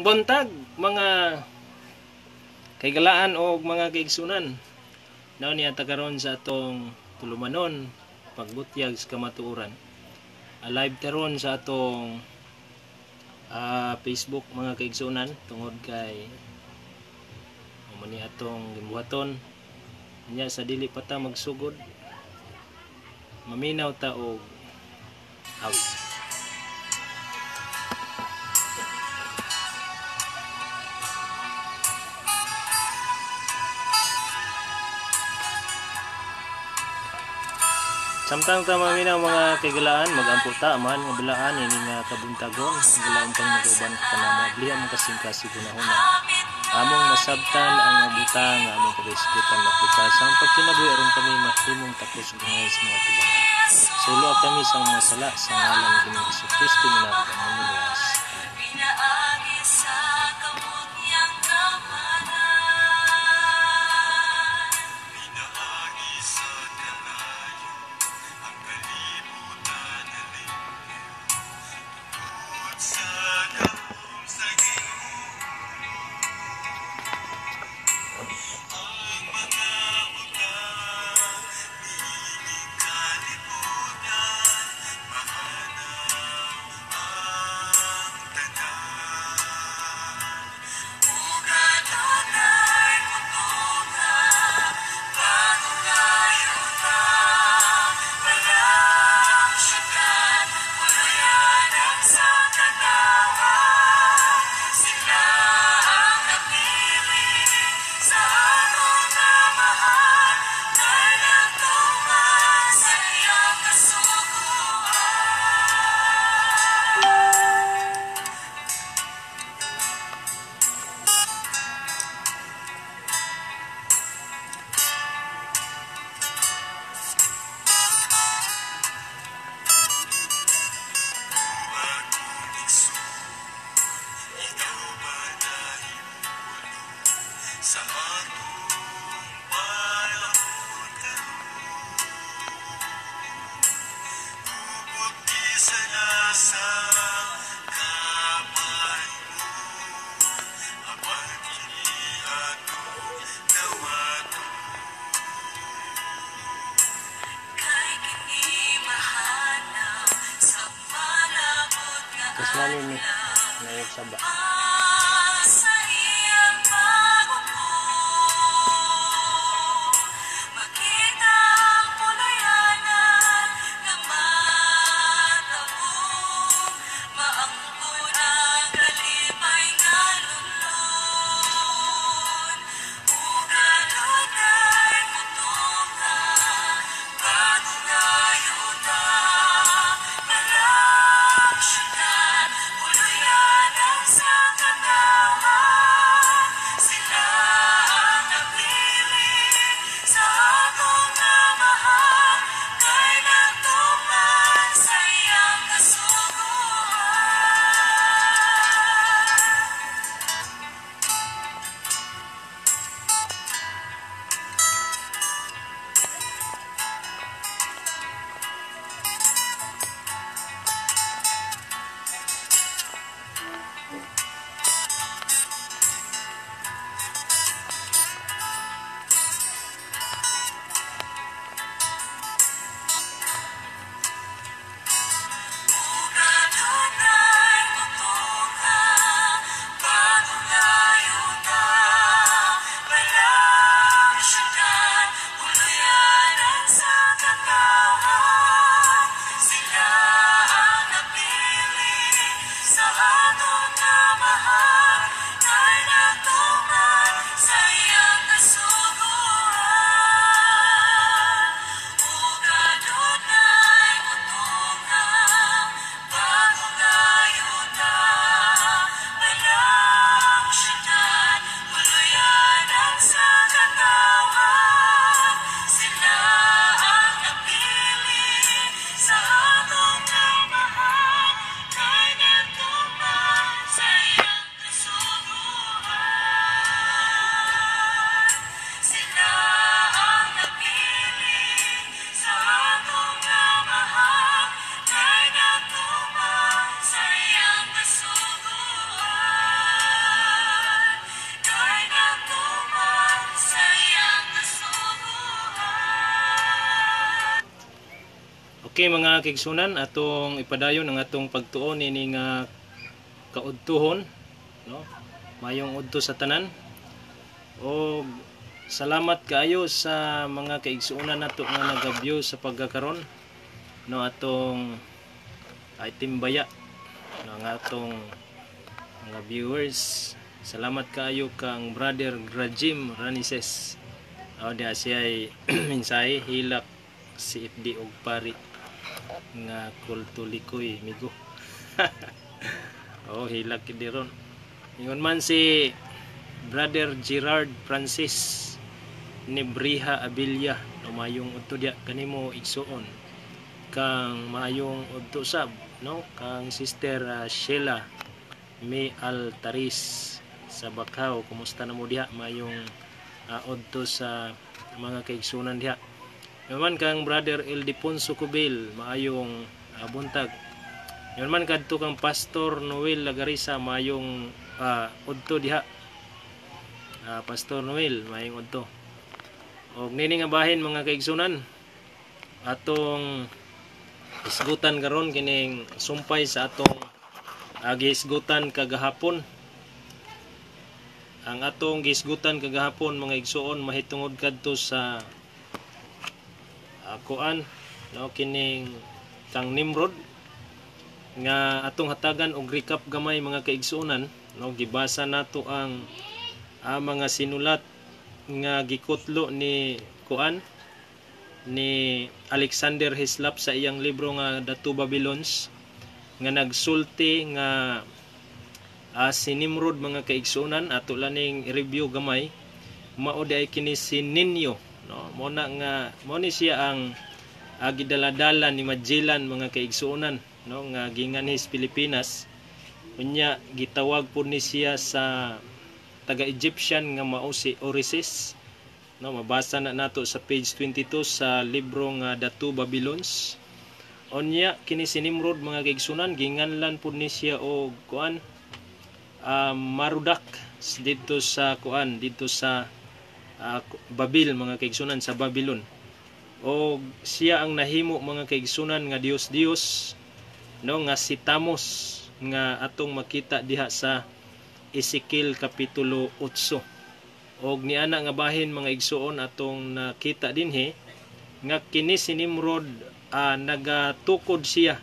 buntag mga kaigalaan o mga kaigsunan. Naon niya karon sa atong tulumanon pagbutyag sa kamatuoran. Live karon sa atong Facebook mga kaigsunan tungod kay mani atong gimbuhaton nya sa dili pa ta magsugod maminaw ta og out. Samtang ta maminaw mga kaigalaan magampo ta man nga bilaan ini nga kabuntagon bilaan pang nagauban ka na mablihan mo kasing gunahon among masabtan ang butang nga among pag-isgutan mapitas ang pagkinabuhi aron kami mahimong tapos gungay sa mga tubangan. Sulo kami sa mga sala sa ngalan ni Ginoong Jesucristo nga nagpamumulas. Sa atong panahon ubod isa sa kamay mo apan kini atong nawato kay kini mahanaw sa palabot nga Kasmanin ni saba. Sa Okay mga kaigsunan, atong ipadayon ang atong pagtuon ini nga kaudtuhon, no? Mayong udto sa tanan. O salamat kaayo sa mga kaigsunan nato nga nagabyo sa pagkakaron, no, atong itimbaya, no, nga atong mga viewers. Salamat kaayo kang Brother Grajim Ranises. O diya siya ay mensahe hilak si FD og pari nga kultulikoy migo. Oh, hilak kidi ron. Ingon man si Brother Gerard Francis ni Briha Abilia, no, mayong udto dia kanimo igsuon kang mayong udto sab, no, kang Sister Sheila May Altaris sa Bakaw. Kumusta na mo diha mayong udto sa mga kaigsunan diha. Naman kang Brother Ildefonso Cubil, maayong buntag. Naman kadto kang Pastor Noel Lagarisa, maayong udto diha. Pastor Noel, maayong udto. Og nini nga bahin mga kaigsunan, atong isgutan karon kining sumpay sa atong gisgutan kagahapon. Ang atong gisgutan kagahapon mga igsuon mahitungod kadto sa kuan, no, kining kang Nimrod nga atong hatagan og recap gamay mga kaigsuonan, no. Gibasa nato ang mga sinulat nga gikutlo ni kuan ni Alexander Hislop sa iyang libro nga The Two Babylons, nga nagsulti nga si Nimrod mga kaigsuonan. Ato laning i-review gamay, mao di ay kini si Ninyo, no, mo na nga mo ni siya ang gidaladala ni Magellan mga kaigsuonan, no, nga ginganhis Pilipinas. Unya gitawag po ni siya sa taga-Egyptian nga mao si Orisis, no. Mabasa na nato sa page 22 sa libro nga The Two Babylons. Unya kini si Nimrod mga kaigsuonan ginganlan po ni siya og kuan Marudak dito sa kuan, dito sa Babil mga kaigsunan, sa Babylon. O siya ang nahimo mga kaigsunan nga Dios, no, nga si Tamos nga atong makita diha sa Ezekiel kapitulo 8. Og niana nga bahin mga igsuon atong nakita dinhi nga kini si Nimrod nagatukod siya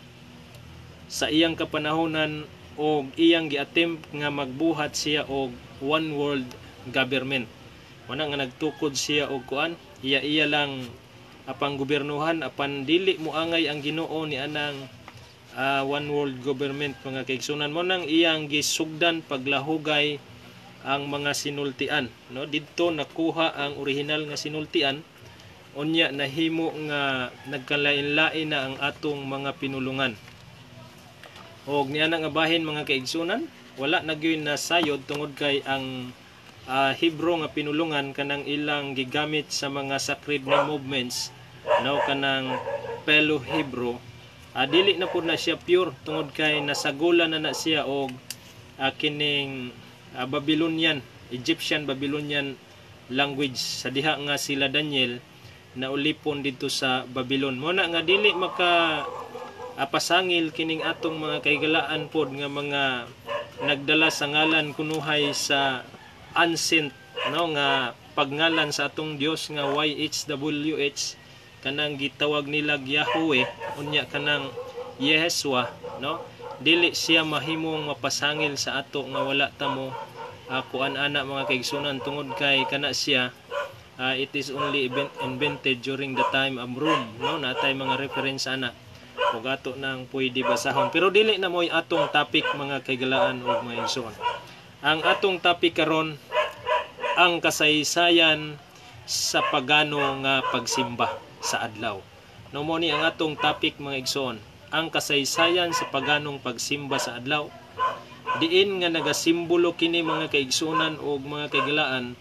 sa iyang kapanahonan og iyang giattempt nga magbuhat siya og one world government. Wala nga nagtukod siya og kuan, iya lang apang gobernuhan apan dili mo angay ang Ginoo ni anang one world government mga kaigsunan. Mo nang iyang gisugdan paglahugay ang mga sinultian, no. Didto nakuha ang original nga sinultian. Unya nahimo nga nagkalain-lain na ang atong mga pinulungan. Og niana nga bahin mga kaigsunan, wala na gyud na sayod tungod kay ang Hebrew nga pinulungan kanang ilang gigamit sa mga sacred na movements, no, kanang Pelo Hebrew, dili na pud na siya pure tungod kay nasagulan na siya og kining Babylonian, Egyptian Babylonian language sa diha nga sila Daniel na ulipon dito sa Babylon. Mo na nga dili maka pasangil kining atong mga kaigalaan pod nga mga nagdala sa ngalan kunuhay sa ancient, no, nga pagngalan sa atong Dios nga YHWH, kanang gitawag nila Yahweh, unya kanang Yeheswa, no. Dili siya mahimong mapasangil sa ato nga wala ta mo kuan ana mga kaigsunan tungod kay kana siya it is only invented during the time of Rome, no. Natay mga reference ana ug ato nang pwede basahon, pero dili na moy atong topic mga kaigalaan ug mga igsoon. Ang atong topic karon ang kasaysayan sa pagano nga pagsimba sa adlaw, no. Mo ni ang atong topic mga igsoon, ang kasaysayan sa paganong pagsimba sa adlaw. Diin nga nagasimbolo kini mga kaigsunan ug mga kaigalaan,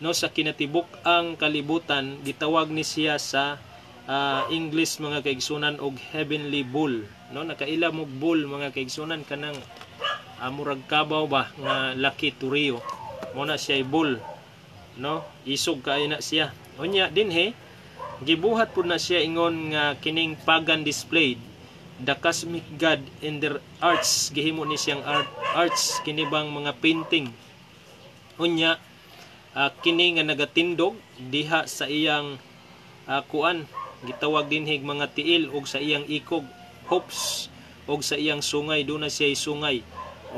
no, sa kinatibuk ang kalibutan. Gitawag ni siya sa English mga kaigsunan og heavenly bull, no. Nakaila mo bull mga kaigsunan kanang murag kabaw ba nga laki turiyo, mo na siya bull, no. Isog kay na siya. Unya dinhi gibuhat pud na siya ingon nga kining pagan displayed the cosmic god in their arts, gihimo ni siyang arts kini bang mga painting. Unya kini nga nagatindog diha sa iyang kuan gitawag dinhig mga tiil og sa iyang ikog hopes og sa iyang sungay do na siya sungay.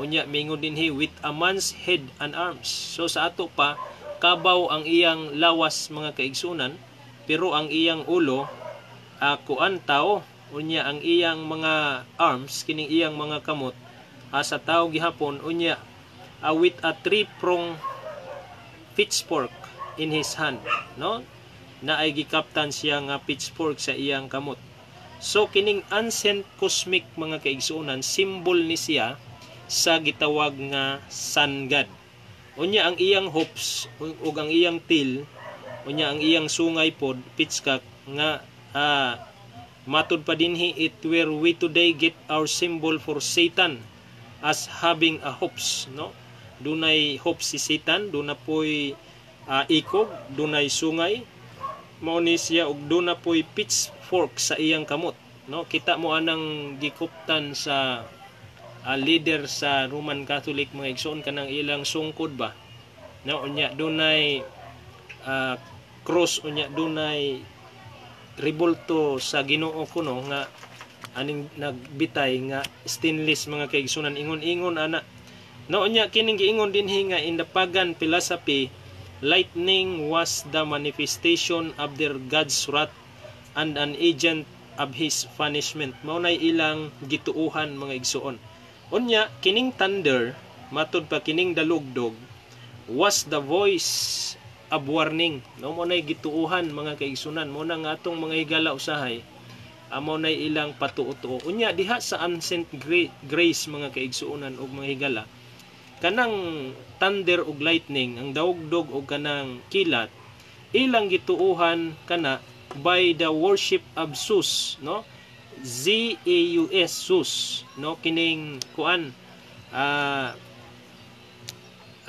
Unya mingon dinhi with a man's head and arms. So sa ato pa kabaw ang iyang lawas mga kaigsunan, pero ang iyang ulo kuan tao. Unya ang iyang mga arms kining iyang mga kamot sa tao gihapon. Unya with a three-pronged pitchfork in his hand, no, na ay gikaptan siya nga pitchfork sa iyang kamot. So kining ancient cosmic mga kaigsuonan, symbol ni siya sa gitawag nga sun god. Unya ang iyang hooves ug ang iyang tail, unya ang iyang sungay pod pitchcock nga matud pa dinhi, it where we today get our symbol for Satan as having a hooves, no. Dunay hooves si Satan, duna poy ikog, dunay sungay, mao ni siya ug duna poy pitchfork sa iyang kamot, no. Kita mo anang gikuptan sa leader sa Roman Catholic mga igsoon kanang ilang sungkod ba, no. Unya dunay cross, unya dunay ribulto sa Ginoo kuno nga aning nagbitay nga stainless mga kaigsunan, ingon-ingon ana. No, unya kining giingon dinhi nga in the pagan philosophy, lightning was the manifestation of their God's wrath and an agent of his punishment. Mao nay ilang gituuhan mga igsuon. Unya kining thunder, matud pa kining dalugdog, was the voice of warning. No, mo nay gituuhan mga kaigsunan, mo na nga atong mga higala usahay amo nay ilang patuo-tuo. Unya diha sa ancient grace mga kaigsuonan ug mga higala, kanang thunder ug lightning, ang dawgdog ug kanang kilat, ilang gituuhan kana by the worship of Zeus, no, Z-A-U-S, Zeus, no, kining kuan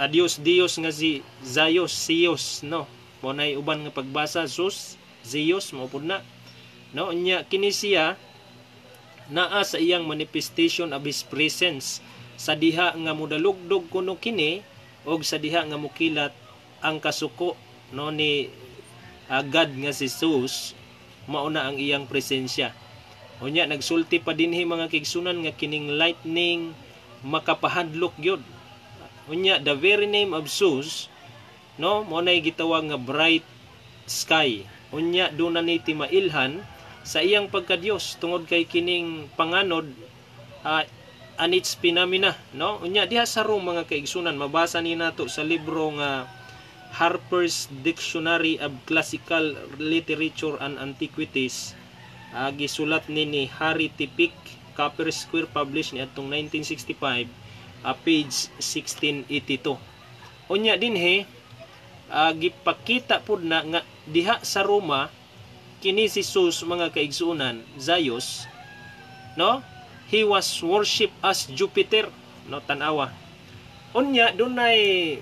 Dios nga si Zeus, no, mo nay uban nga pagbasa Zeus mo pud na, no. Unya kini siya naa sa iyang manifestation of his presence sa diha nga modalugdog kuno kini og sa diha nga mukilat ang kasuko, no, ni God nga si Zeus, mao na ang iyang presensya. Unya nagsulti pa dinhi mga kaigsunan nga kining lightning makapahadlok gyud. Unya the very name of Zeus, no, mo nay gitawag nga bright sky. Unya do na ni timailhan sa iyang pagka-Dios tungod kay kining panganod and its phenomena, no. Unya diha sa Rome mga kaigsunan, mabasa ni nato sa libro nga Harper's Dictionary of Classical Literature and Antiquities, gisulat ni Harry Tippik, Copper Square, published ni atong 1965, page 1682. Unya dinhi gipakita pud na nga diha sa Roma kini si Zeus mga kaigsuonan, Zeus, no, he was worshipped as Jupiter, no, tanawa. Unya dunay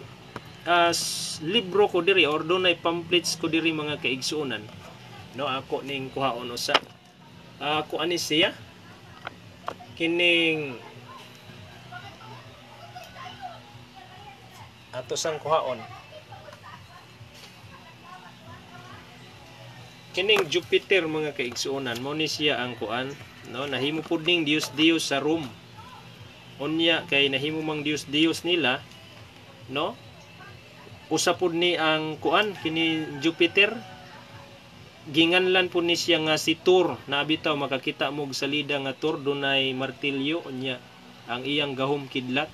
libro ko diri or dunay pamphlets ko diri mga kaigsuonan, no, ako ning kuhaon usa ako ani siya kining ato sang kuhaon kining Jupiter mga kaigsuonan, mo ni siya ang kuan, no, nahimo pud ning Dios sa Rome. Unya kay nahimo mang Dios nila, no, usa pud ni ang kuan kini Jupiter, ginganlan pud ni siya nga si Thor, na bitaw makakita mo og salida nga Thor dunay martilyo, unya ang iyang gahom kidlat.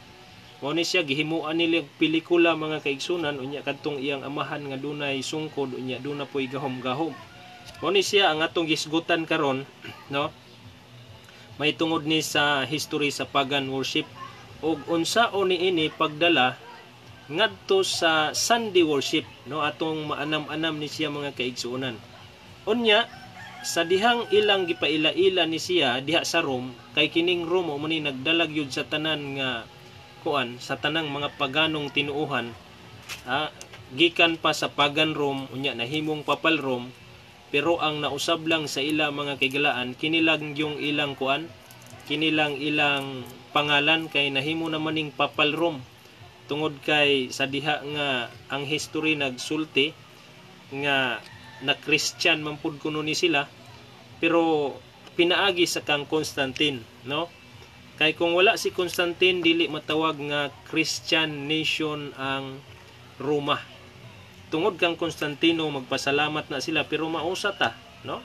Mo ni siya gihimuan nila pelikula mga kaigsunan, unya kadtong iyang amahan nga dunay sungkod, unya duna poy gahom-gahom. Mo ni siya ang atong gisgutan karon, no, may tungod ni sa history sa pagan worship ug unsaon niini pagdala ngadto sa Sunday worship, no, atong maanam-anam ni siya mga kaigsuonan. Unya sa dihang ilang gipaila-ila ni siya diha sa Rome, kay kining Rome mo ni nagdalag yun sa tanan nga kuan, sa tanang mga paganong tinuuhan, gikan pa sa pagan Rome, unya nahimong papal Rome, pero ang nausab lang sa ila mga kaigalaan kinilang yung ilang kuan, kinilang ilang pangalan kay nahimo naman ning papal Rome tungod kay sa diha nga ang history nagsulti nga na Christian man pud kuno ni sila, pero pinaagi sa kang Constantine, no? Kay kung wala si Constantine dili matawag nga Christian nation ang Roma. Tungod kang Constantino magpasalamat na sila, pero mausa ta, no?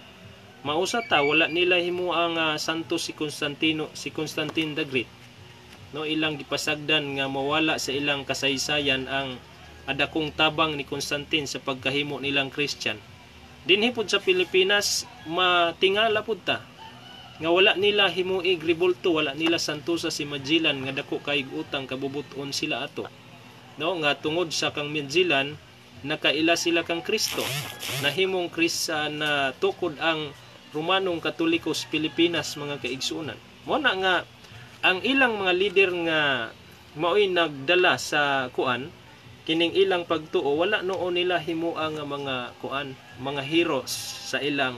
Mausa ta, wala nila himo ang santo si Constantine the Great, no? Ilang gipasagdan nga mawala sa ilang kasaysayan ang adakong tabang ni Constantine sa pagkahimo nilang Christian. Dinhi pud sa Pilipinas matingala pud ta nga wala nila himuig rebolto, wala nila santusa si Magellan nga dako kay utang kabubuton sila ato, no? Nga tungod sa kang Magellan nakaila sila kang Kristo, nahimong na tukod ang Romanong Katolikos Pilipinas mga kaigsuonan. Mo na nga ang ilang mga leader nga maoy nagdala sa kuan kining ilang pagtuo, wala noon nila himuang mga kuan, mga heroes sa ilang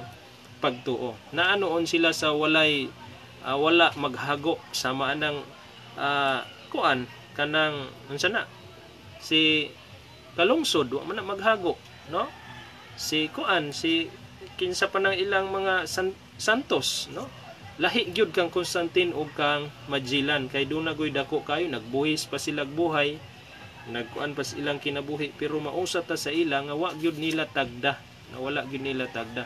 pagtuo. Naanoon sila sa wala maghago sama nang kuan kanang unsa na si kalungsod wa man na maghago, no? Si kuan si kinsa pa nang ilang mga santos, no? Lahi gyud kang Constantine ug kang Magellan kay doon nagoy dako kayo nagbuhis pa sila buhay, nagkuan pa ilang kinabuhi, pero mausa ta sa ila nga wa gyud nila tagda, na wala gyud nila tagda.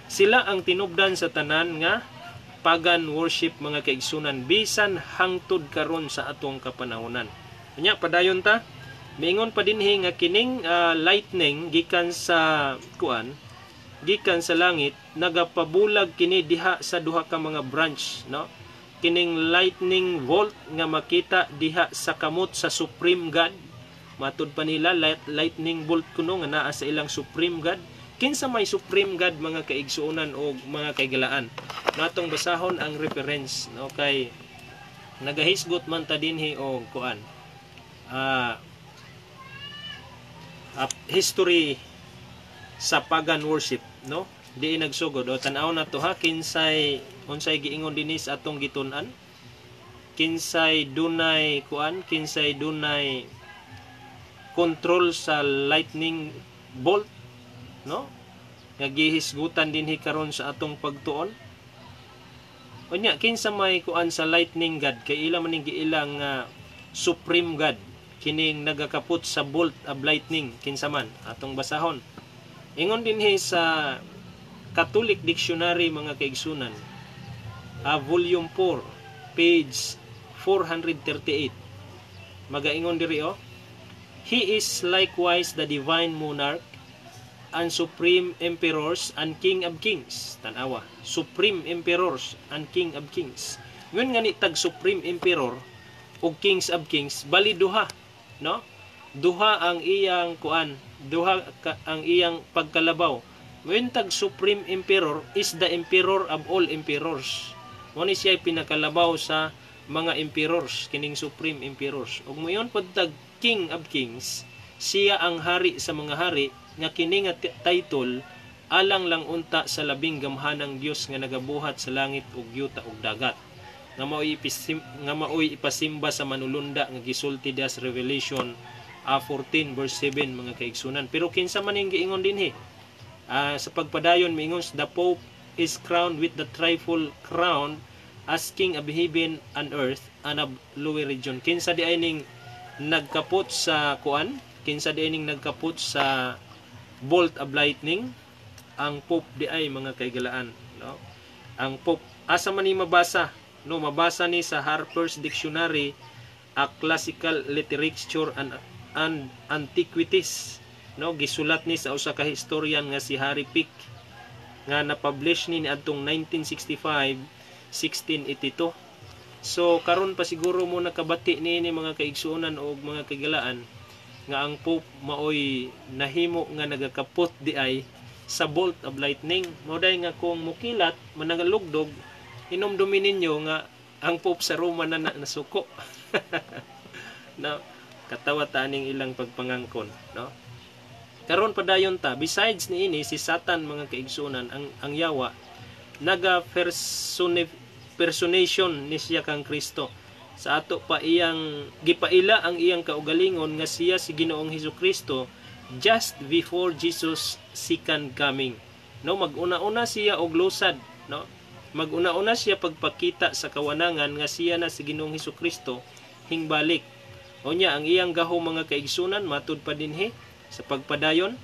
Sila ang tinubdan sa tanan nga pagan worship mga kaigsunan bisan hangtod karon sa atong kapanahonan. Unya padayon ta, miingon pa dinhi nga kining lightning gikan sa kuan, gikan sa langit, nagapabulag kini diha sa duha ka mga branch, no? Kining lightning bolt nga makita diha sa kamot sa Supreme God. Matud pa nila lightning bolt kuno nga naa sa ilang Supreme God. Kinsa may Supreme God mga kaigsuonan o mga kaigalaan. Natong basahon ang reference, no? Kay nagahisgot man ta dinhi og kuan. History sa pagan worship, no? Di nagsugod o tan-aw na to ha, kinsay unsay giingon dinhi sa atong gitun-an, kinsay dunay kuan, kinsay dunay control sa lightning bolt, no? Nga gihisgutan dinhi karon sa atong pagtuon. Unya kinsa may kuan sa lightning god kay ila man ning giilang Supreme God kining nagakaput sa bolt of lightning, kinsa man atong basahon. Ingon dinhi sa Catholic Dictionary mga kaigsunan, volume 4, page 438. Magaingon diri He is likewise the divine monarch and supreme emperors and king of kings. Tanawa, supreme emperors and king of kings. Ngun nga ni tag supreme emperor o kings of kings, bali duha, no? Duha ang iyang kuan, duha ang iyang pagkalabaw. When tag supreme emperor is the emperor of all emperors. Mo ni siya pinakalabaw sa mga emperors, kining supreme emperors. Ug moyon pud tag king of kings, siya ang hari sa mga hari nga kini nga title alang lang unta sa labing gamhanang Dios nga nagabuhat sa langit ug yuta ug dagat. Nga maoy ipasimba sa manulunda nga gisulti sa Revelation 14 verse 7 mga kaigsunan. Pero kinsa man ning giingon dinhi? Sa pagpadayon miingon, the Pope is crowned with the trifold crown as King of heaven and earth and of lower region. Kinsa di ay ning nagkaput sa kuan? Kinsa di ay ning nagkaput sa bolt of lightning? Ang Pope di ay mga kaigalaan, no? Ang Pope asa man ni mabasa, no? Mabasa ni sa Harper's Dictionary, A Classical Literature and Antiquities, no? Gisulat ni sa usa ka historian nga si Harry Pick nga na-publish ni adtong 1965, 1682. So karon pa siguro mo nakabati ni mga kaigsuonan o mga kaigalaan nga ang Pope maoy nahimo nga nagakapot di ay sa bolt of lightning. Moday nga kung mukilat manangalugdog, inomdumin ninyo nga ang Pope sa Roma na nasuko. Na katawa taning ilang pagpangangkon, no? Karon padayon ta, besides niini si Satan mga kaigsunan, ang yawa naga personation ni siya kang Kristo. Sa ato pa iyang gipaila ang iyang kaugalingon nga siya si Ginoong Hesukristo just before Jesus second coming. No, maguna-una siya og lusad, no? Maguna-una siya pagpakita sa kawanangan nga siya na si Ginoong Hesukristo hingbalik. Unya ang iyang gahom mga kaigsunan matud pa dinhi sa pagpadayon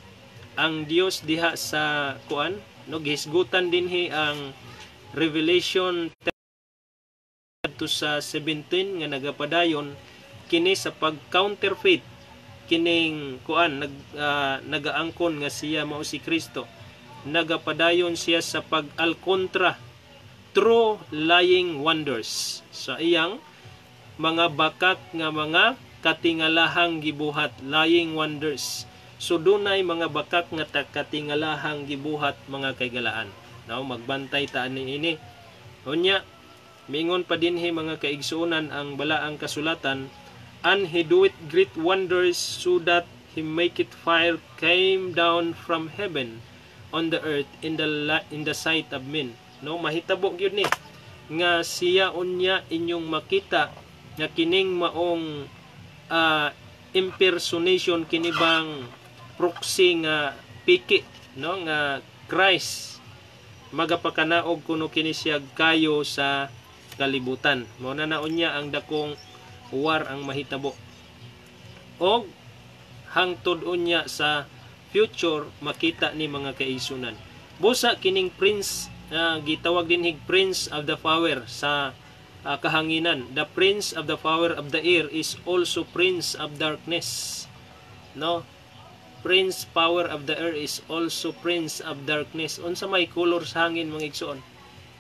ang Dios diha sa kuan, no, gihisgutan dinhi ang Revelation to sa 17 nga nagapadayon kini sa pag-counterfeit kining kuan nagaangkon nga siya mao si Kristo. Nagapadayon siya sa pag-alkontra true lying wonders sa iyang mga bakak nga mga katingalahang gibuhat, lying wonders. So dunay mga bakak nga katingalahang gibuhat mga kaigalaan. Now magbantay ta ini. Unya mingon pa dinhi mga kaigsuonan ang balaang kasulatan, and he doeth great wonders so that he maketh fire came down from heaven on the earth in the sight of men. No, mahitabo gyud ni nga siya unya inyong makita nga kining maong impersonation kini bang proxy nga piki, no, nga Christ magapakanaog kuno kini siya kayo sa kalibutan. Mao na unya ang dakong war ang mahitabo. Og hangtod unya sa future makita ni mga kaigsunan. Busa kining prince gitawag dinhig prince of the power sa kahanginan. The prince of the power of the air is also prince of darkness. No? Prince power of the air is also prince of darkness. Unsa may color sa hangin mga igsoon?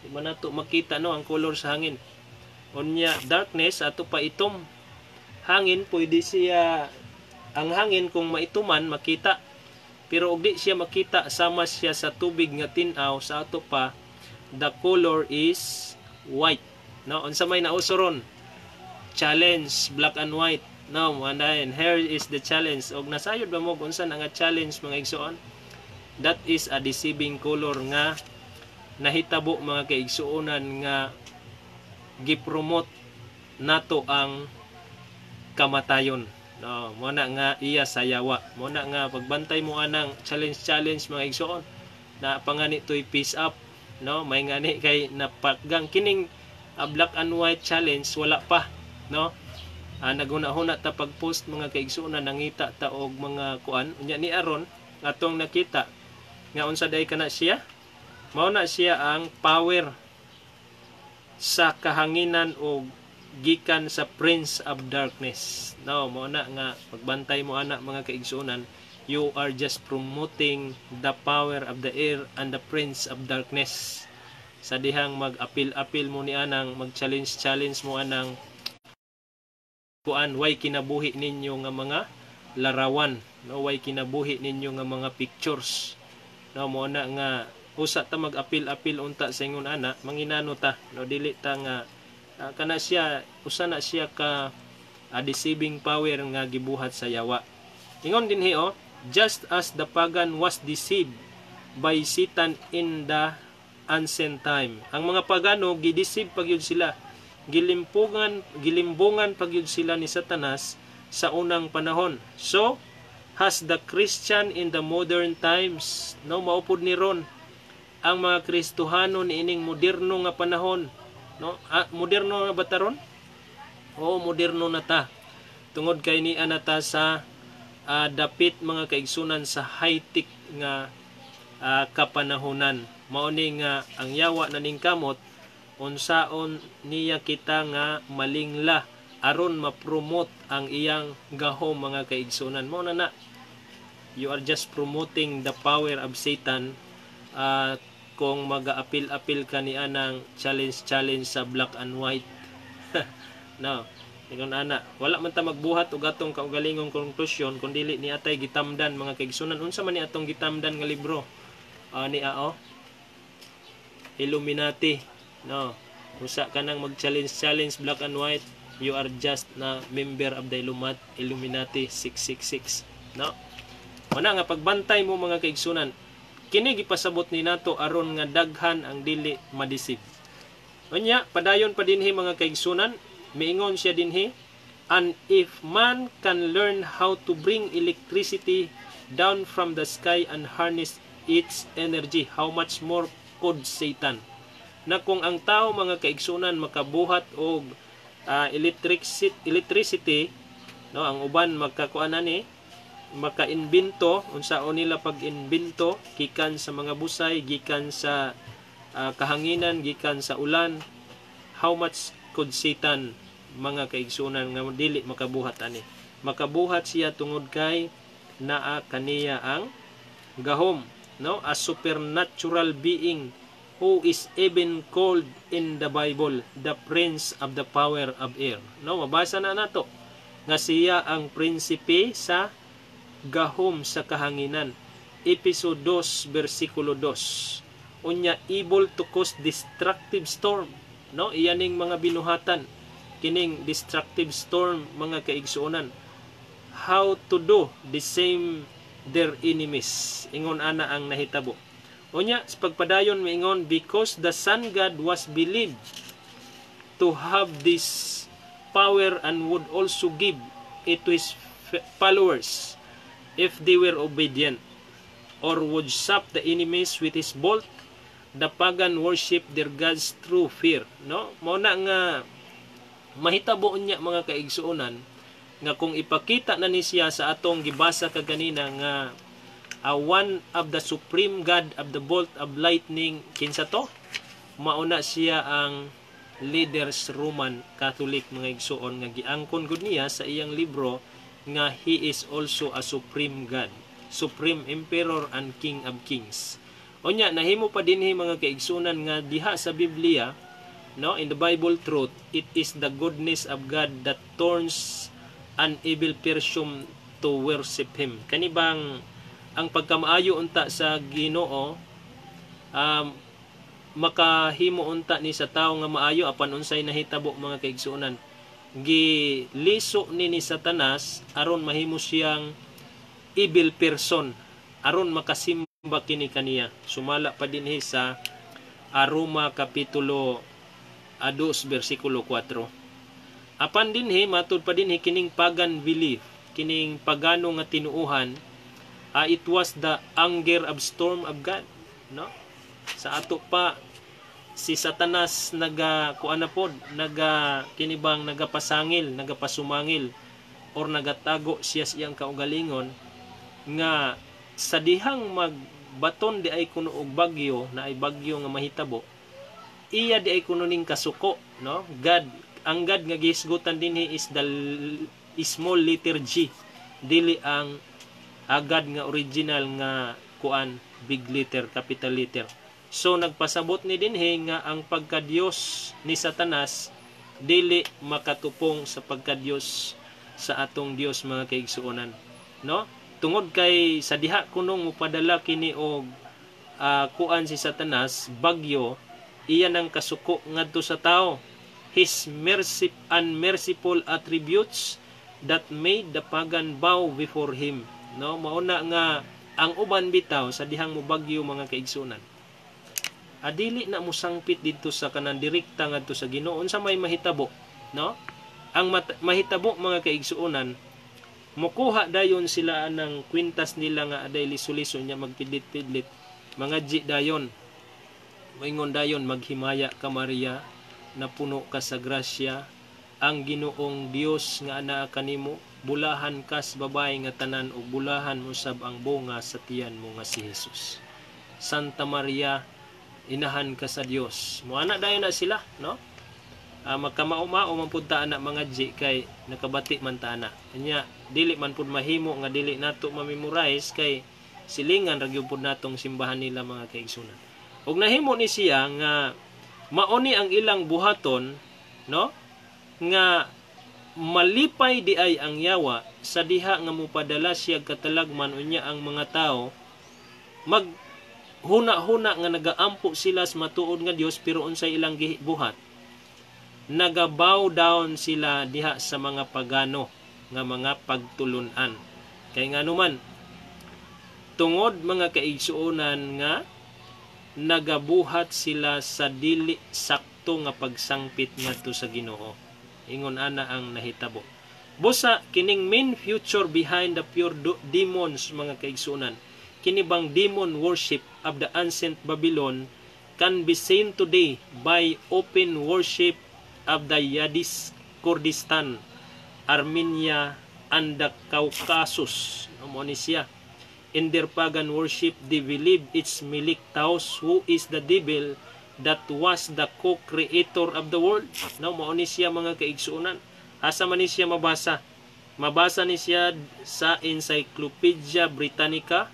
Di man nato makita no ang color sa hangin. Unya darkness ato pa itom. Hangin pwede siya, ang hangin kung maituman makita. Pero og di siya makita sama siya sa tubig nga tin-aw, sa ato pa the color is white. No, unsa may nausoron? Challenge, black and white. No, and here is the challenge. Og nasayod ba mo unsa nga challenge mga igsoon? That is a deceiving color nga nahitabo mga kaigsuonan nga gipromote nato ang kamatayon. No, mo na nga iya sayawa. Mo na nga pagbantay mo anang challenge mga igsoon na pangani toy peace up, no? May ngani kay napaggang kining black and white challenge wala pa, no? Naguna-huna ta pag-post mga kaigsuonan nangita ta og mga kuan unya ni aron atong nakita nga unsa day kana siya. Mao na siya ang power sa kahanginan o gikan sa prince of darkness. No, mao na nga pagbantay mo ana mga kaigsuonan, you are just promoting the power of the air and the prince of darkness. Sa dihang mag-apil-apil mo ni anang mag-challenge mo anang kuan way kinabuhi ninyo nga mga larawan, no, way kinabuhi ninyo nga mga pictures. No, mo na nga usa ta mag-apil-apil unta sa ingon ana, manginano ta, no, dili ta nga kana siya usa na siya ka deceiving power nga gibuhat sa yawa. Ingon dinhi just as the pagan was deceived by Satan in the ancient time. Ang mga pagano gideceive pagyud sila, gilimbungan pagyud sila ni Satanas sa unang panahon. So has the Christian in the modern times. No, maupod ni ron ang mga Kristohano niining moderno nga panahon. No, moderno na ba taron? Oo, moderno na ta. Tungod kay ni anata sa dapit mga kaigsunan sa high-tech nga kapanahonan. Mao ni nga ang yawa na ning kamot unsaon niya kita nga malingla aron ma-promote ang iyang gahom mga kaigsunan. Mao na you are just promoting the power of Satan kung mag-aapil-apil ka ni anang challenge sa black and white. No, ingon ana, wala man ta magbuhat og atong kaugalingong konklusyon kun dili ni atay gitamdan mga kaigsunan. Unsa man ni atong gitamdan nga libro? Ni Illuminati. No, usa ka nang mag-challenge black and white, you are just na member of the Illuminati 666. No, Una nga pagbantay mo mga kaigsunan, kini gipasabot ni nato aron nga daghan ang dili madisib. Unya padayon pa dinhi mga kaigsunan, miingon siya dinhi, and if man can learn how to bring electricity down from the sky and harness its energy, how much more could Satan? Na kung ang tao mga kaigsunan makabuhat og electricity, no, ang uban magkakuan ani, maka-imbento, unsaon nila pag-imbento gikan sa mga busay, gikan sa kahanginan, gikan sa ulan, how much could Satan mga kaigsunan nga dili makabuhat ani? Makabuhat siya tungod kay naa kaniya ang gahom, no, a supernatural being who is even called in the Bible the prince of the power of air. No, mabasa na nato nga siya ang prinsipe sa gahom sa kahanginan. Episode 2 versikulo 2. Unya able to cause destructive storm, no, iyaning mga binuhatan kining destructive storm mga kaigsuonan. How to do the same their enemies, ingon ana ang nahitabo. Unya sa pagpadayon miingon, because the sun god was believed to have this power and would also give it to his followers if they were obedient, or would sap the enemies with his bolt. The pagan worship their gods through fear, no, mao na nga mahitabo niya mga kaigsuonan nga kung ipakita na ni siya sa atong gibasa kaganina nga one of the supreme god of the bolt of lightning, kinsa to? Mauna siya ang leaders Roman Catholic mga igsuon nga giangkon gud niya sa iyang libro nga he is also a supreme god, supreme emperor and king of kings. Unya nahimo pa dinhi mga kaigsunan nga diha sa Biblia, no, in the Bible truth, it is the goodness of God that turns an evil person to worship him. Kanibang ang pagkamaayo unta sa Ginoo makahimo unta ni sa tawo nga maayo apan unsay nahitabo mga kaigsuonan. Giliso ni Satanas aron mahimo siyang evil person, aron makasimba kini kaniya. Sumala pa dinhi sa Roma kapitulo 2 versikulo 4. Apan dinhi matud pa dinhi kining pagan belief, kining pagano nga tinuuhan, it was the anger of storm of God, no? Sa ato pa si Satanas kinibang nagapasangil, nagapasumangil or nagatago siya siyang kaugalingon nga sa dihang magbaton di ay kuno og bagyo na ay bagyo nga mahitabo, iya di ay kuno ning kasuko, no? God, ang God nga gihisgutan dinhi is the small letter G, dili ang God nga original nga kuan big letter, capital letter. So nagpasabot ni dinhi nga ang pagkadiyos ni Satanas dili makatupong sa pagkadiyos sa atong Dios mga kaigsuonan, no? Tungod kay sa diha kunong mupadala kini og kuan si Satanas, bagyo, iya nang kasuko ngadto sa tao. His unmerciful attributes that made the pagan bow before him, no? Mauna nga ang uban bitaw sa dihang mubagyo mga kaigsuonan, adili na musangpit dito sa kanang direkta ngadto sa Ginoo. Unsa may mahitabo, no? Ang mahitabo mga kaigsuonan, mukuha dayon sila ng kwintas nila nga aday liso-liso niya magpidlit-pidlit, mga G dayon, moingon dayon, maghimaya ka Maria na puno ka sa grasya, ang Ginoong Dios nga anaa kanimo, bulahan kas babae nga tanan ug bulahan mo sab ang bunga sa tiyan mo nga si Jesus. Santa Maria, inahan ka sa Dios. Moana dayon na sila, no? Magkamao-mao man pud ta ana mga G kay nakabati man ta ana. Nya dili man pud mahimo nga dili nato ma-memorize kay silingan ra gyud pud natong simbahan nila mga kaigsunan. Ug nahimo ni siya nga mauni ang ilang buhaton, no? Nga malipay di ay ang yawa sa diha nga mupadala siya katalagman unya ang mga tao mag huna-huna nga nagaampo sila sa matuod nga Dios pero unsay ilang buhat, nagabow down sila diha sa mga pagano nga mga pagtulunan. Kay nga naman tungod mga kaigsuonan nga nagabuhat sila sa dili sakto nga pagsangpit ngadto sa Ginoo. Ingon ana ang nahitabo. Busa kining main future behind the pure demons mga kaigsuonan. Kini bang demon worship of the ancient Babylon can be seen today by open worship of the Yadis, Kurdistan, Armenia, and the Caucasus. Amo ni siya. In their pagan worship, they believe it's Meliktaos who is the devil that was the co-creator of the world. No, mao ni siya mga kaigsuonan. Asa man ni siya mabasa? Mabasa ni siya sa Encyclopedia Britannica,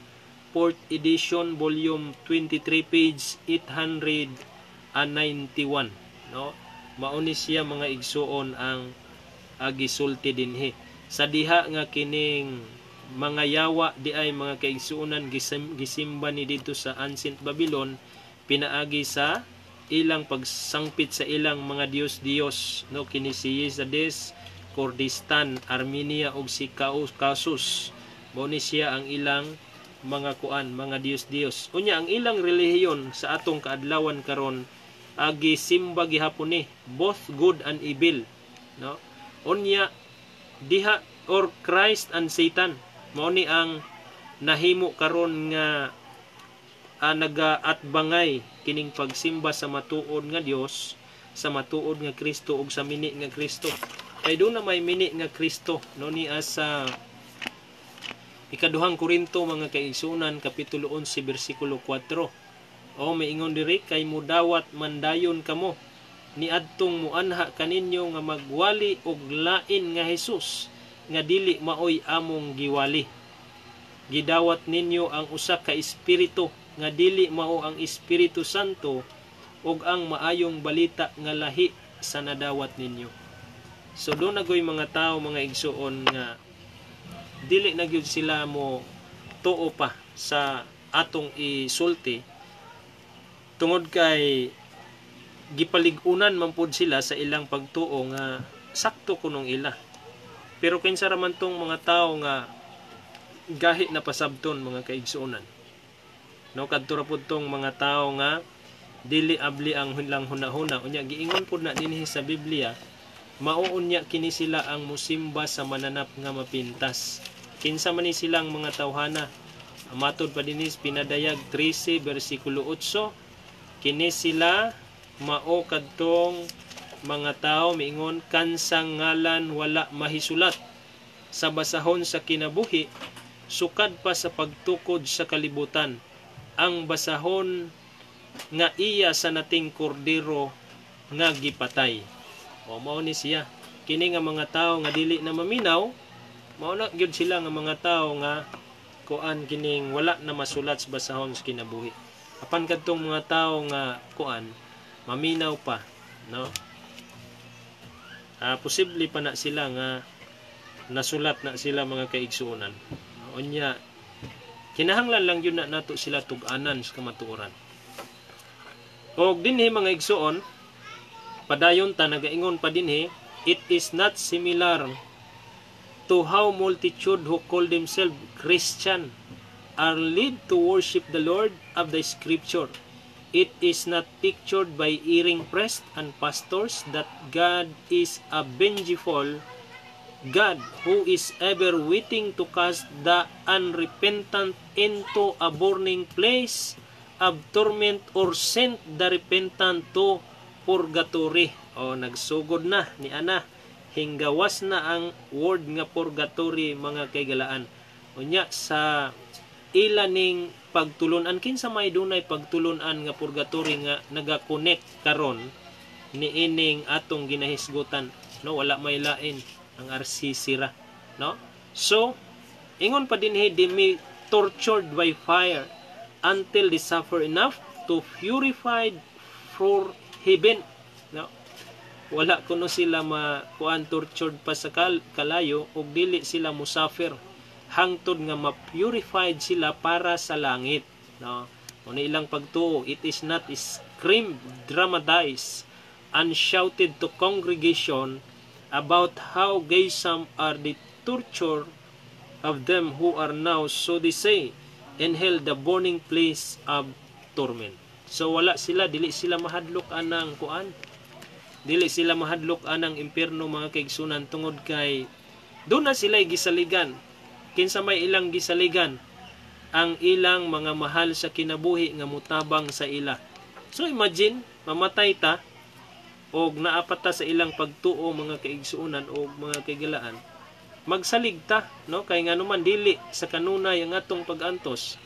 4th edition, volume 23, page 891. No? Mao ni siya mga igsuon ang gisulti dinhi. Sa diha nga kining mga yawa di ay mga kaigsuonan gisimba ni dito sa ancient Babylon, pinaagi sa ilang pagsangpit sa ilang mga Diyos-Diyos, no, kini si Yazidis, Kurdistan, Armenia ug si Caucasus. Mao ni siya ang ilang mga kuan, mga Diyos-Diyos. Unya ang ilang relihiyon sa atong kaadlawan karon agi simba gihapon ni both good and evil, no? Unya diha or Christ and Satan. Mao ni ang nahimo karon nga nagaatbangay kining pagsimba sa matuod nga Dios, sa matuod nga Kristo ug sa mini nga Kristo. Kay do na may mini nga Kristo, no, ni sa ikaduhang Korinto mga kaigsuonan kapitulo 11 bersikulo 4. O maingon diri kay mudawat mandayon kamo ni adtong muanha kaninyo nga magwali og lain nga Hesus nga dili maoy among giwali. Gidawat ninyo ang usa ka espiritu nga dili mao ang Espiritu Santo ug ang maayong balita nga lahi sa nadawat ninyo. So do nagoy mga tao mga igsuon nga dili na gyud sila mo tuo pa sa atong isulti tungod kay gipalig-unan man pud sila sa ilang pagtuo nga sakto kunong ila. Pero kinsa ra man tong mga tao nga gahi na pasabton mga kaigsuonan. No, kadto ra pud tong mga tao nga dili abli ang lang hunahuna. Unya giingon pud na dinhi sa Biblia, mauunya kini sila ang musimba sa mananap nga mapintas. Kinsa man ni silang mga tawhana? Matod pa dinhi pinadayag 13 bersikulo 8, kini sila mao kadtong mga tao miingon kansang ngalan wala mahisulat sa basahon sa kinabuhi sukad pa sa pagtukod sa kalibutan ang basahon nga iya sa nating kordero nga gipatay. O mao ni siya kini nga mga tao nga dili na maminaw, mao na gyud sila nga mga tao nga kuan kining wala na masulat sa basahon sa kinabuhi. Apan kadtong mga tao nga kuan maminaw pa, no? Posible pa na sila nga nasulat na sila mga kaigsuonan. Unya kinahanglan lang yun na nato sila tug-anan sa kamatuoran. Og dinhi mga igsuon, padayon ta nagaingon pa dinhi, it is not similar to how multitude who call themselves Christian are led to worship the Lord of the Scripture. It is not pictured by erring priests and pastors that God is a vengeful God who is ever waiting to cast the unrepentant into a burning place of torment or send the repentant to purgatory. O nagsugod na ni ana, hinggawas na ang word nga purgatory mga kaigalaan. Unya sa ilaning pagtulunan kinsa may dunay pagtulunan nga purgatory nga naga-connect karon ni ining atong ginahisgutan, no, wala may lain ang RCC ra, no? So ingon pa dinhi they may tortured by fire until they suffer enough to purified for heaven, no? Wala kuno sila kuan tortured pa sa kalayo ug dili sila musafir hangtod nga ma-purified sila para sa langit, no? Kung ilang pagtuo, it is not screamed, dramatized, and shouted to congregation about how gruesome are the torture of them who are now, so they say, in hell the burning place of torment. So wala sila, dili sila mahadlok anang kuan, dili sila mahadlok anang impierno mga kaigsunan, tungod kay doon na sila gisaligan. Kinsa may ilang gisaligan, ang ilang mga mahal sa kinabuhi nga mutabang sa ila. So imagine, mamatay ta o naapata sa ilang pagtuo mga kaigsunan o mga kaigalaan, magsalig ta, no? Kay nga naman dili sa kanunay ang atong pag-antos,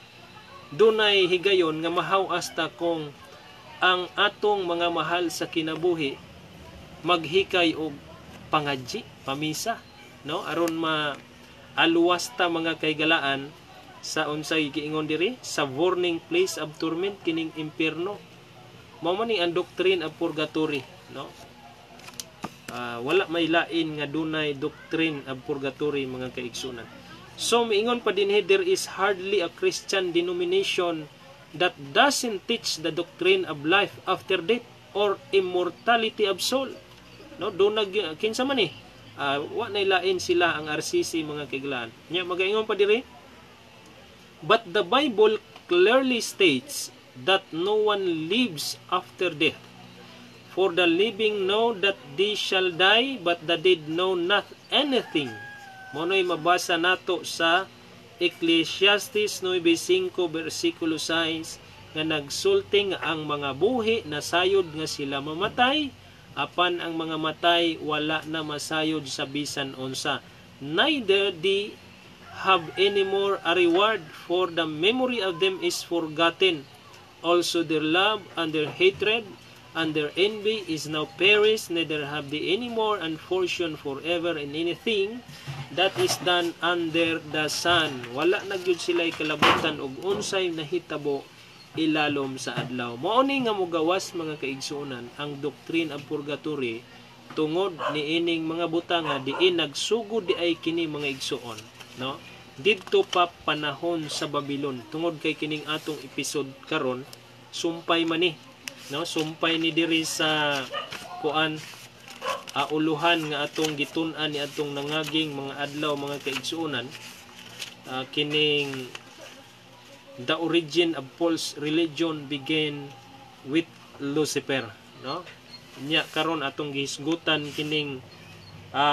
dunay higayon nga mahaw-as ta kung ang atong mga mahal sa kinabuhi maghikay og pangadji, pamisa, no? Aron maaluwas ta mga kaigalaan sa unsay giingon diri sa burning place of torment, kining impierno. Mao man ang doctrine of purgatory, no? Wala may lain nga dunay doctrine of purgatory mga kaigsunan. So miingon pa dinhi, there is hardly a Christian denomination that doesn't teach the doctrine of life after death or immortality of soul. No, do kinsa man ni wa nay lain sila ang RCC mga kaigalaan. Nya magaingon pa diri, but the Bible clearly states that no one lives after death. For the living know that they shall die, but the dead know not anything. Mono'y mabasa nato sa Ecclesiastes 9:5 versikulo 6 nga nagsulting ang mga buhi nasayod nga sila mamatay, apan ang mga matay wala na masayod sa bisan unsa. Neither they have any more a reward, for the memory of them is forgotten. Also their love and their hatred and their envy is now perished, neither have they any more and fortune forever in anything that is done under the sun. Wala na gyud sila kalabutan og unsay nahitabo ilalom sa adlaw. Mao ni nga mogawas mga kaigsuonan ang doctrine of purgatory tungod ni ining mga butang nga diin nagsugod di ay kini mga igsuon, no? Didto pa panahon sa Babylon, tungod kay kining atong episode karon sumpay man ni, no? Sumpay ni diri sa kuan uluhan nga atong gitun-an ni atong nangaging mga adlaw mga kaigsuonan, kining the origin of false religion began with Lucifer, no? Nya karon atong gihisgutan kining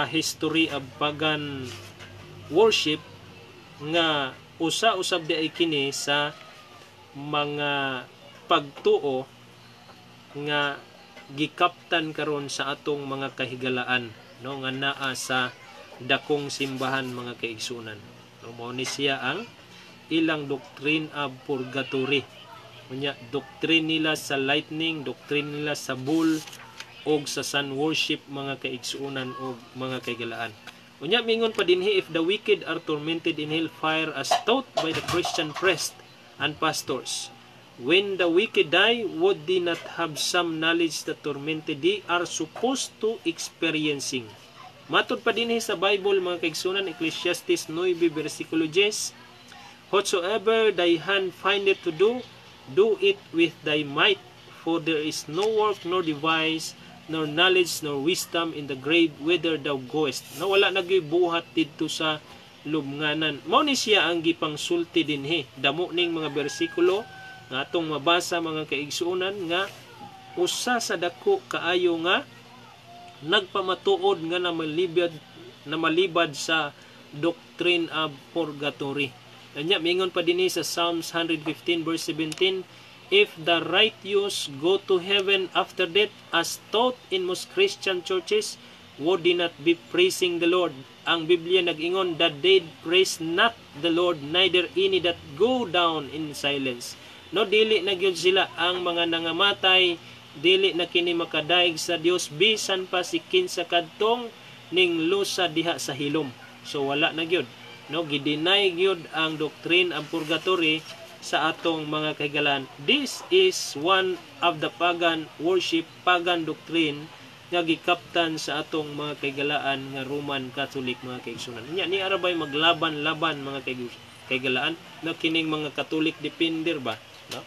history of pagan worship nga usa-usab di ay kini sa mga pagtuo nga gikaptan karon sa atong mga kahigalaan, no, nga naa sa dakong simbahan mga kaigsunan. No, mao ni siya ang ilang doctrine of purgatory. Unya doctrine nila sa lightning, doctrine nila sa bull og sa sun worship mga kaigsuunan og mga kaigalaan. Unya mingon pa dinhi, if the wicked are tormented in hellfire as taught by the Christian priest and pastors, when the wicked die, would they not have some knowledge that tormented they are supposed to experiencing? Matod pa dinhi sa Bible mga kaigsunan, Ecclesiastes 9 versikulo 10, whatsoever thy hand findeth to do, do it with thy might, for there is no work nor device, nor knowledge nor wisdom in the grave whither thou goest. Na wala nagibuhat didto sa lubnganan. Mao ni siya ang gipangsulti dinhi. Damo ning mga bersikulo nga atong mabasa mga kaigsuonan nga usa sa dako kaayo nga nagpamatuod nga na malibad sa doctrine of purgatory. Kanya mingon pa dinhi sa Psalms 115 verse 17, if the righteous go to heaven after death as taught in most Christian churches, would they not be praising the Lord? Ang Biblia nag-ingon, the dead praise not the Lord, neither any that go down in silence. No, dili na gyud sila ang mga nangamatay, dili na kini makadaig sa Dios bisan pa si kinsa kadtong ning lusa diha sa hilom. So wala na gyud, no, gidinay gyud ang doctrine of purgatory sa atong mga kahigalaan. This is one of the pagan worship, pagan doctrine nga gikaptan sa atong mga kahigalaan nga Roman Catholic mga kaigsunan. Nya ni arabay maglaban-laban mga kahigalaan na kining mga Catholic depender ba, no?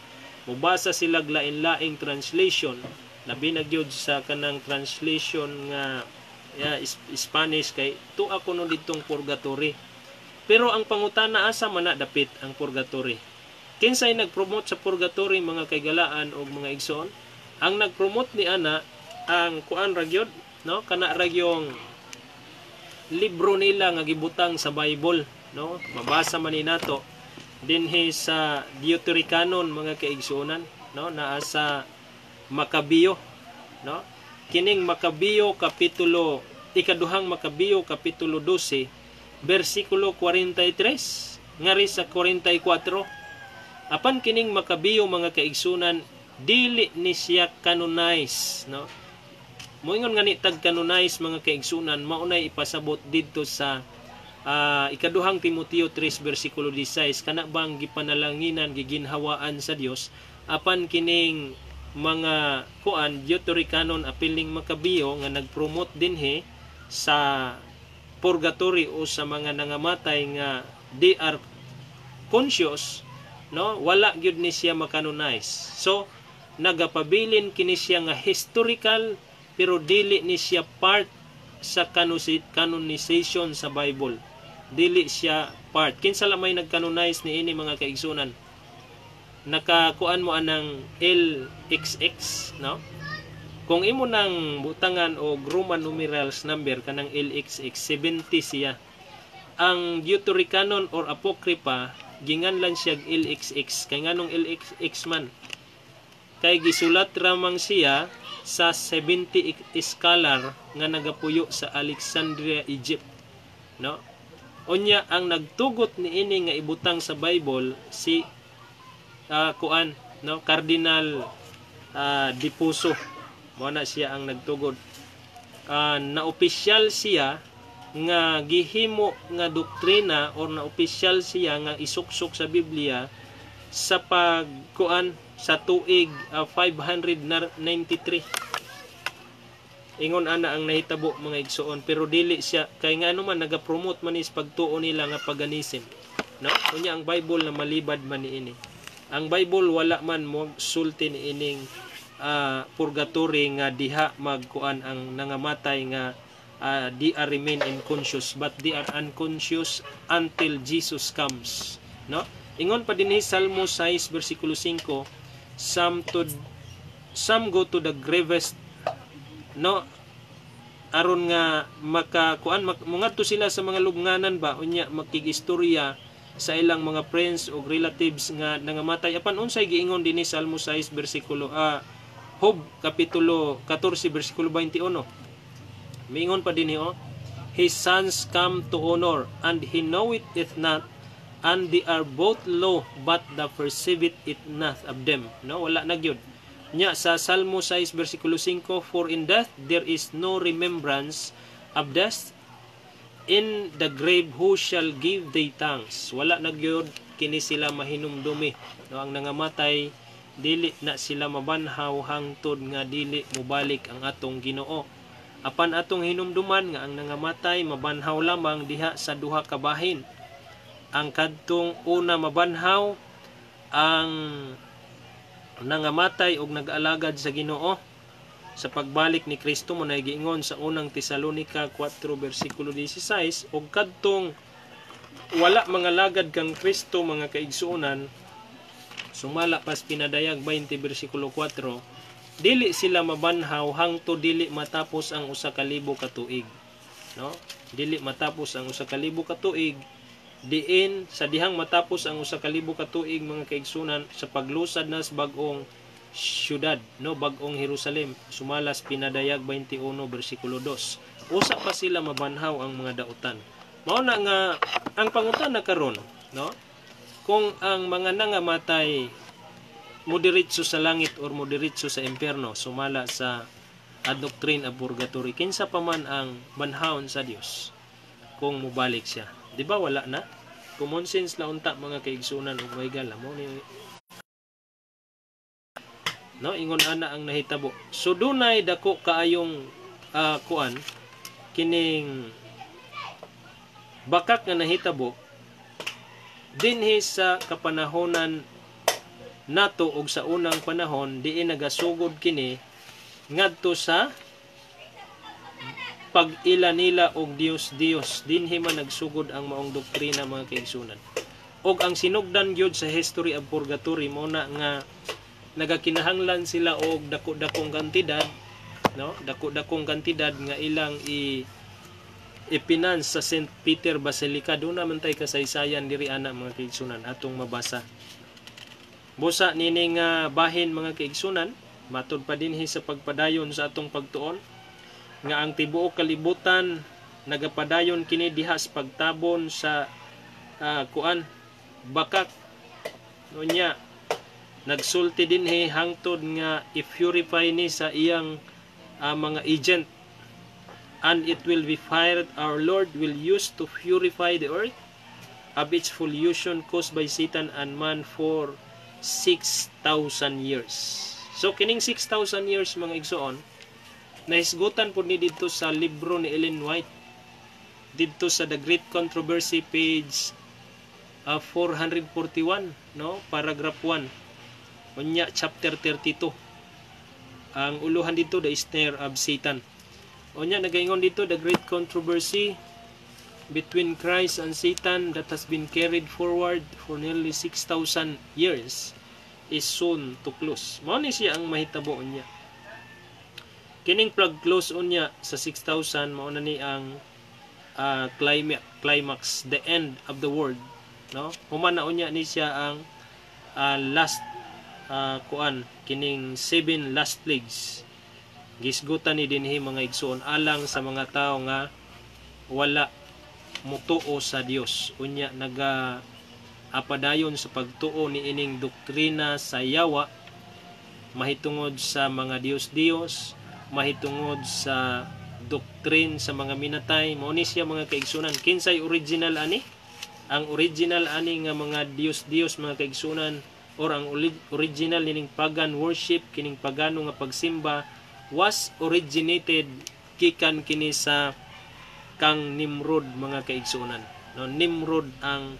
Mubasa sila lain-laing translation, labi na gyud sa kanang translation nga Spanish kay tuwa ko no ditong purgatory. Pero ang pangutana asa man na dapit ang purgatory? Kinsay nagpromote sa purgatory mga kaigalaan o mga igsoon? Ang nagpromote ni ana ang kuan ragyod, no? Kana ragyong libro nila nga gibutang sa Bible, no? Mabasa man ni nato dinhi sa Deuterocanon mga kaigsuonan, no? Naa sa Makabiyo, no? Kining Makabiyo kapitulo ikaduhang Makabiyo kapitulo 12 bersikulo 43 ngari sa 44. Apan kining Makabiyo mga kaigsunan dili ni siya canonize, no? Moingon nga ni tag canonize mga kaigsunan maunay ipasabot didto sa ikaduhang Timoteo 3 bersikulo 16 kana bang gipanalanginan giginhawaan sa Dios apan kining mga kuan Deuterocanon apiling Makabiyo nga nagpromote dinhi sa purgatory o sa mga nangamatay nga they are conscious, no? Wala gyud ni siya makanonize. So nagapabilin kini siya nga historical pero dili ni siya part sa canonization sa Bible. Dili siya part. Kinsa lamay nagcanonize ni ini mga kaigsunan? Nakakuan mo anang LXX, no? Kung imo nang butangan o Roman numerals number kanang LXX 70 siya. Ang Deuterocanon or Apocrypha ginganlan siya LXX kay nganong LXX man kay gisulat ramang siya sa 70 scholar nga nagapuyo sa Alexandria, Egypt, no? Unya ang nagtugot ni ini nga ibutang sa Bible si kuan, no? Cardinal Dipuso, mo na siya ang nagtugod. Na opisyal siya nga gihimo nga doktrina or na opisyal siya nga isuksok sa Biblia sa pagkuan sa tuig 593. Ingon ana ang nahitabo mga igsoon pero dili siya kay nga ano man nagapromote man is pagtuo nila nga paganism, no? Unya ang Bible na malibad man niini. Ang Bible wala man mo sulti ni ining purgatory nga diha magkuan ang nangamatay nga they are remain unconscious but they are unconscious until Jesus comes, no? Ingon pa dinhi Salmo 6 bersikulo 5, some go to the gravest, no? Aron nga makakuan mungadto sila sa mga lubnganan ba unya makigistorya sa ilang mga friends o relatives nga nangamatay. Apan unsay giingon dinhi Salmo 6 bersikulo Job kapitulo 14 bersikulo 21. Mingon pa dinhi his sons come to honor and he knoweth it not, and they are both low but the perceiveth it not of them, no? Wala na gyud nya sa Salmo 6 bersikulo 5, for in death there is no remembrance of death, in the grave who shall give thee thanks. Wala na gyud kini sila mahinumdumi, no? Ang nangamatay dili na sila mabanhaw hangtod nga dili mobalik ang atong Ginoo. Apan atong hinumduman nga ang nangamatay mabanhaw lamang diha sa duha ka bahin. Ang kadtong una mabanhaw ang nangamatay og nag-alagad sa Ginoo sa pagbalik ni Kristo mo na giingon sa unang Tesalonica 4 bersikulo 16, og kadtong wala mga lagad kang Kristo mga kaigsuonan sumala pas pinadayag 20 bersikulo 4, dili sila mabanhaw hangtod dili matapos ang 1,000 ka tuig, no? Dili matapos ang 1,000 ka tuig, diin sa dihang matapos ang 1,000 ka tuig mga kaigsunan sa paglusad na sa bag-ong syudad, no? Bag-ong Jerusalem, sumalas pinadayag 21 bersikulo 2. Usa pa sila mabanhaw ang mga dautan. Mao na nga ang pangutan na karon, no? Kung ang mga nangamatay moderitso sa langit or moderitso sa impyerno sumala sa doctrine of purgatory, kinsa pa man ang banhawon sa Dios kung mubalik siya, di ba? Wala na. Common sense la unta mga kaigsunan ug may gala mo ni, no? Ingon ana ang nahitabo. So dunay dako kaayong kuan kining bakak nga nahitabo dinhi sa kapanahonan nato og sa unang panahon, diin nagasugod kini ngadto sa pag-ila nila og Dios dinhi man nagsugod ang maong doktrina mga kaigsunan. Og ang sinugdan gyud sa history of purgatory mo na nga nagakinahanglan sila og dako-dakong kantidad, no? Dako-dakong kantidad nga ilang ipinans sa St. Peter Basilica. Doon naman tay kasaysayan diri ana mga kaigsunan atong mabasa. Busa nining bahin mga kaigsunan, matud pa dinhi sa pagpadayon sa atong pagtuon nga ang tibuok kalibutan nagapadayon kini diha sa pagtabon sa bakak. Unya nagsulti dinhi hangtod nga i-purify ni sa iyang mga agent, and it will be fired our Lord will use to purify the earth of its pollution caused by Satan and man for 6,000 years. So kining 6,000 years mga igsoon, nahisgutan po ni dito sa libro ni Ellen White dito sa The Great Controversy page 441, no? Paragraph 1 unya chapter 32. Ang uluhan dito, the snare of Satan. Unya nagaingon dito, the great controversy between Christ and Satan that has been carried forward for nearly 6,000 years is soon to close. Mao ni siya ang mahitabo unya. Kining pag-close unya sa 6,000 mao na ni ang climax, the end of the world, no? Humana unya ni siya ang last kining 7 last plagues. Gisgutan ni dinhi mga igsoon alang sa mga tao nga wala mutuo sa Dios. Unya apadayon sa pagtuo ni ining doktrina sa yawa, mahitungod sa mga Dios-Dios, mahitungod sa doktrin sa mga minatay. Mao ni siya mga kaigsunan. Kinsay original ani? Ang original ani nga mga Dios-Dios mga kaigsunan, or ang original nining pagan worship, kining pagano nga pagsimba was originated gikan kini sa kang Nimrod mga kaigsunan, no? Nimrod ang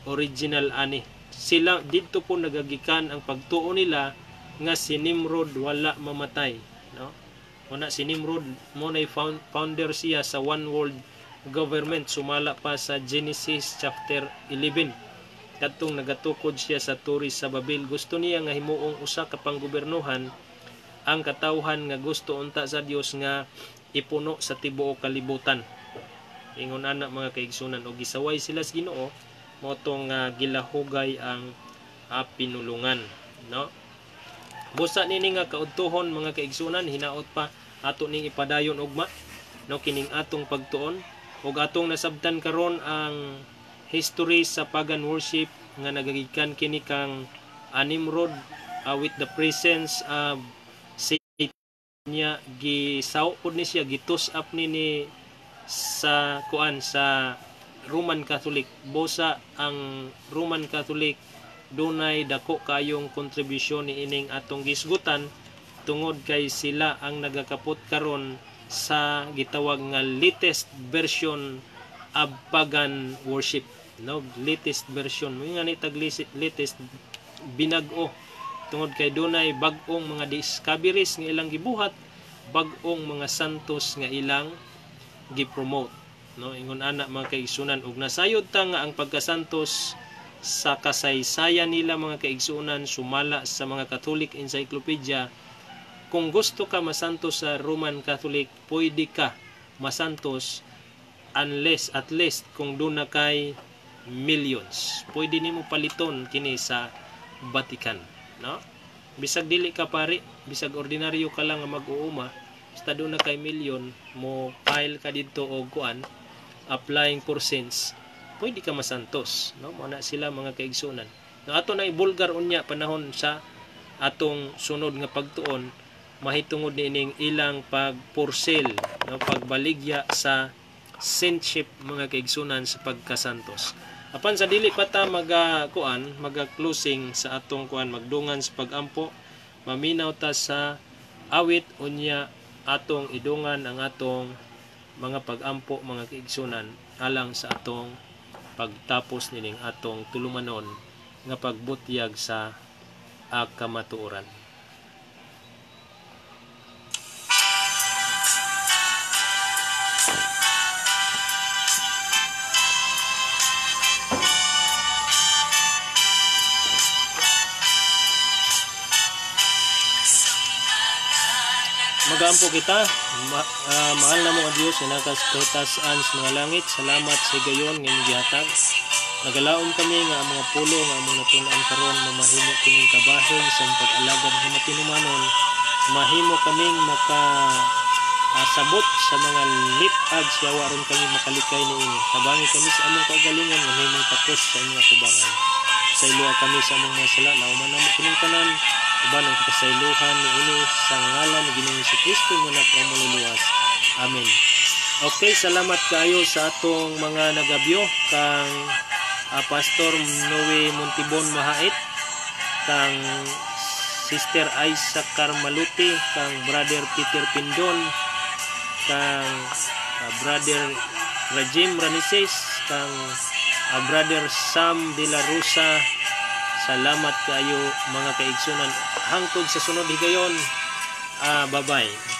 original ani. Sila didto po nagagikan ang pagtuo nila nga si Nimrod wala mamatay, no? Una si Nimrod mo na founder siya sa one world government, sumala pa sa Genesis chapter 11. Kadtong nagatukod siya sa turis sa Babil, gusto niya nga himuong usa ka panggobernohan ang katawhan nga gusto unta sa Dios nga ipuno sa tibuok kalibutan. Ingon ana mga kaigsunan, og gisaway sila sa Ginoo mo tong gilahugay ang pinulungan, no? Busa nini nga kaudtohon mga kaigsunan, hinaot pa ato ning ipadayon ugma, no, kining atong pagtuon ug atong nasabtan karon ang history sa pagan worship nga nagagikan kini kang Nimrod with the presence of Satan niya. Gisaw pod ni siya, gitus up ni sa sa Roman Catholic. Bosa ang Roman Catholic dunay dako kayong kontribusyon ni ining atong gisgutan tungod kay sila ang nagakapot karon sa gitawag nga latest version of pagan worship, no? Latest version mo nga ni tag latest binag-o tungod kay dunay bag-ong mga discoveries nga ilang gibuhat, bag-ong mga santos nga ilang gi-promote, no? Ingon ana mga kaigsunan, ug nasayod ta nga ang pagkasantos sa kasaysayan nila mga kaigsunan sumala sa mga Catholic Encyclopedia. Kung gusto ka masantos sa Roman Catholic, pwede ka masantos unless at least kung doon na kay millions. Pwede nimo paliton kini sa Vatican, no? Bisag dili ka pare, bisag ordinaryo ka lang nga mag-uuma, basta doon na kay million mo file ka dito og kuan applying for sins, pwede ka masantos, no? Muna sila mga kaigsunan. No, ato na ibulgar unya panahon sa atong sunod nga pagtuon, mahitungod nining ilang pagpursel, no, pagbaligya sa saintship mga kaigsunan sa pagkasantos. Apan sa dili pa ta maga-closing sa atong kuan, magdungan sa pagampo, maminaw ta sa awit unya atong idungan ang atong mga pagampo mga kaigsunan alang sa atong pagtapos nining atong tulumanon nga pagbutyag sa kamatuoran. Magaampo kita. Mahal na mo ang Dios nga nakastatasaan sa mga langit. Salamat sa gayon nga gihatag. Nagalaom kami nga ang mga pulo nga among natun-an karon mamahimo kining kabahin sa pag-alagad sa matinumanon. Mahimo kaming sabot sa mga lipag siya waron kami makalikay niini. Tabangi kami sa among kaugalingon nga himong tapos sa inyong atubangan. Sa iluwa kami sa among mga sala, nauman na mo kining tanan. Uban ang kasaylohan niini sa ngalan ni Ginoong Jesucristo nga nagpamululuwas. Amen. Okay, salamat kayo sa atong mga nagabyo kang Pastor Noe Montibon Mahait, kang Sister Isaac Carmaluti, kang Brother Peter Pindon, kang Brother Rajim Ranises, kang Brother Sam de la Rosa. Salamat kayo mga kaigsunan. Hangtod sa sunod higayon. Bye-bye.